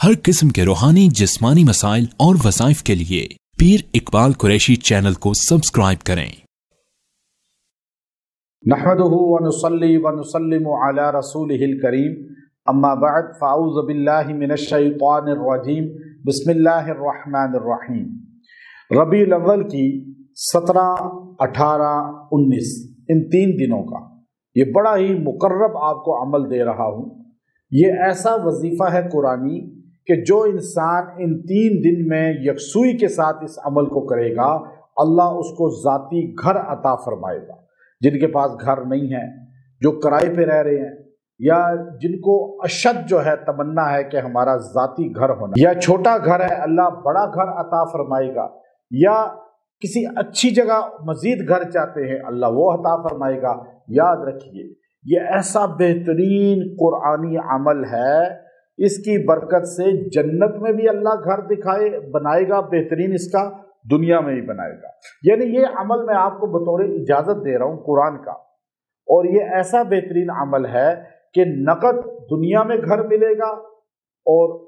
हर किस्म के रूहानी जिस्मानी मसाइल और वज़ाइफ के लिए पीर इकबाल कुरैशी चैनल को सब्सक्राइब करें। नहमदुहु व नुसल्ली व नुसल्लिमु अला रसूलिहिल करीम, अम्मा बअद, फ़अऊज़ु बिल्लाहि मिनश शैतानिर रजीम, बिस्मिल्लाहिर रहमानिर रहीम। रबीउल अव्वल की 17, 18, 19 इन 3 दिनों का ये बड़ा ही मुकर्रब आपको अमल दे रहा हूँ। ये ऐसा वजीफ़ा है कुरानी कि जो इंसान इन 3 दिन में यकसुई के साथ इस अमल को करेगा, अल्लाह उसको ज़ाती घर अता फरमाएगा। जिनके पास घर नहीं है, जो किराए पे रह रहे हैं, या जिनको अशद जो है तमन्ना है कि हमारा ज़ाती घर होना, या छोटा घर है अल्लाह बड़ा घर अता फरमाएगा, या किसी अच्छी जगह मज़ीद घर चाहते हैं अल्लाह वो अता फरमाएगा। याद रखिए, ये ऐसा बेहतरीन कुरानी अमल है, इसकी बरकत से जन्नत में भी अल्लाह घर बनाएगा, बेहतरीन इसका दुनिया में भी बनाएगा। यानी ये अमल मैं आपको बतौर इजाज़त दे रहा हूँ कुरान का, और ये ऐसा बेहतरीन अमल है कि नकद दुनिया में घर मिलेगा और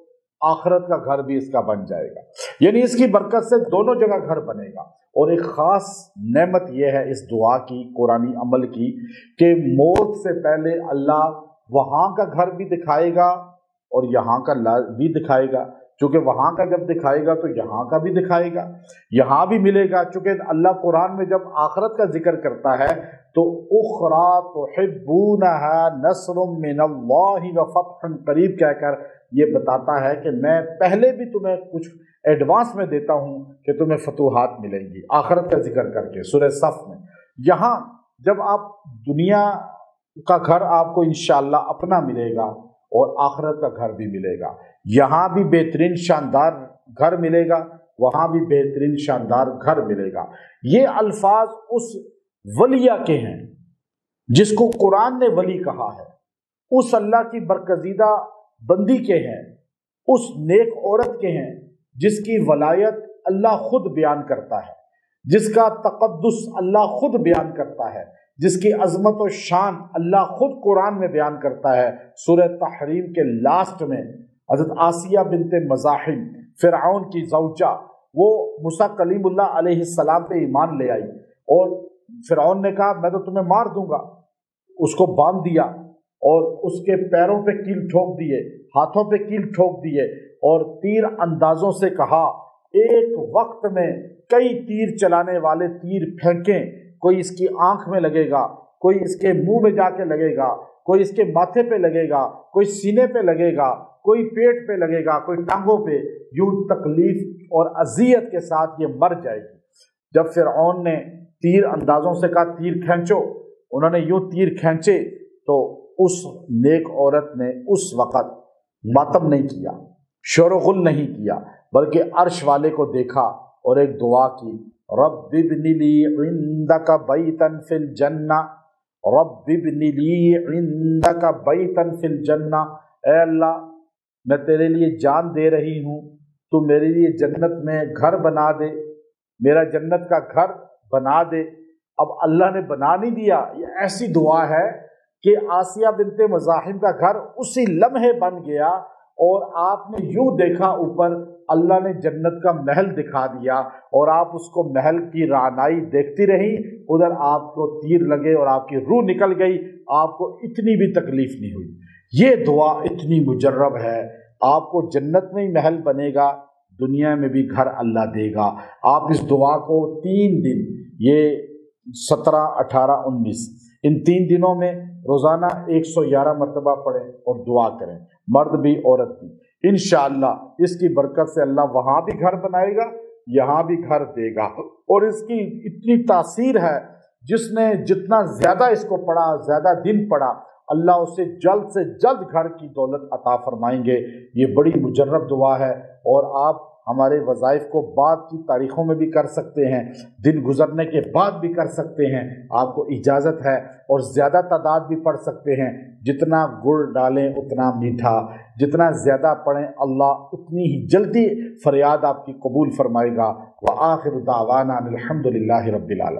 आखिरत का घर भी इसका बन जाएगा। यानी इसकी बरकत से दोनों जगह घर बनेगा। और एक ख़ास नेमत यह है इस दुआ की, कुरानी अमल की, कि मौत से पहले अल्लाह वहाँ का घर भी दिखाएगा और यहाँ का भी दिखाएगा। चूँकि वहाँ का जब दिखाएगा तो यहाँ का भी दिखाएगा, यहाँ भी मिलेगा। चूँकि अल्लाह कुरान में जब आखिरत का जिक्र करता है तो उखरा तुहिब्बूनहा नस्रुम मिनल्लाहि व फतहुन करीब कहकर ये बताता है कि मैं पहले भी तुम्हें कुछ एडवांस में देता हूँ कि तुम्हें फतूहात मिलेंगी, आखिरत का जिक्र करके सूरह सफ में। यहाँ जब आप दुनिया का घर आपको इंशाअल्लाह अपना मिलेगा और आखिरत का घर भी मिलेगा, यहाँ भी बेहतरीन शानदार घर मिलेगा, वहाँ भी बेहतरीन शानदार घर मिलेगा। ये अल्फाज उस वलिया के हैं जिसको कुरान ने वली कहा है, उस अल्लाह की बरकजीदा बंदी के हैं, उस नेक औरत के हैं जिसकी वलायत अल्लाह खुद बयान करता है, जिसका तक़द्दुस अल्लाह खुद बयान करता है, जिसकी अजमत और शान अल्लाह खुद कुरान में बयान करता है। सूरह तहरीम के लास्ट में हज़रत आसिया बिनते मज़ाहिम, फ़िरऔन की ज़ौजा, वो मूसा कलीमुल्लाह अलैहिस्सलाम पे ईमान ले आई और फ़िरऔन ने कहा मैं तो तुम्हें मार दूंगा। उसको बांध दिया और उसके पैरों पे कील ठोक दिए, हाथों पे कील ठोक दिए और तीर अंदाजों से कहा एक वक्त में कई तीर चलाने वाले तीर फेंकें, कोई इसकी आंख में लगेगा, कोई इसके मुंह में जाके लगेगा, कोई इसके माथे पे लगेगा, कोई सीने पे लगेगा, कोई पेट पे लगेगा, कोई टांगों पे। यूं तकलीफ और अजियत के साथ ये मर जाएगी। जब फिरऔन ने तीर अंदाजों से कहा तीर खींचो, उन्होंने यूं तीर खींचे तो उस नेक औरत ने उस वक़्त मातम नहीं किया, शोरगुल नहीं किया, बल्कि अर्श वाले को देखा और एक दुआ की, रब्बिब्नि ली इंदका बैतन फिल जन्ना, रब्बिब्नि ली इंदका बैतन फिल जन्ना। ऐ अल्लाह, मैं तेरे लिए जान दे रही हूँ, तू मेरे लिए जन्नत में घर बना दे, मेरा जन्नत का घर बना दे। अब अल्लाह ने बना नहीं दिया, ये ऐसी दुआ है कि आसिया बिनते मज़ाहिम का घर उसी लम्हे बन गया और आपने यूं देखा ऊपर, अल्लाह ने जन्नत का महल दिखा दिया और आप उसको महल की रानाई देखती रही, उधर आपको तीर लगे और आपकी रूह निकल गई, आपको इतनी भी तकलीफ नहीं हुई। ये दुआ इतनी मुजर्रब है, आपको जन्नत में ही महल बनेगा, दुनिया में भी घर अल्लाह देगा। आप इस दुआ को 3 दिन, ये 17, 18, 19 इन 3 दिनों में रोज़ाना 111 मरतबा पढ़ें और दुआ करें, मर्द भी औरत भी। इंशाअल्लाह इसकी बरकत से अल्लाह वहाँ भी घर बनाएगा, यहाँ भी घर देगा। और इसकी इतनी तासीर है, जिसने जितना ज़्यादा इसको पढ़ा, ज़्यादा दिन पढ़ा, अल्लाह उसे जल्द से जल्द घर की दौलत अता फरमाएंगे। ये बड़ी मुजर्रब दुआ है और आप हमारे वज़ाइफ को बाद की तारीख़ों में भी कर सकते हैं, दिन गुजरने के बाद भी कर सकते हैं, आपको इजाज़त है। और ज़्यादा तादाद भी पढ़ सकते हैं, जितना गुड़ डालें उतना मीठा, जितना ज़्यादा पढ़ें अल्लाह उतनी ही जल्दी फरियाद आपकी कबूल फरमाएगा। व आखिर दावाना अनिल हम्दुलिल्लाहि रब्बिल आलमीन।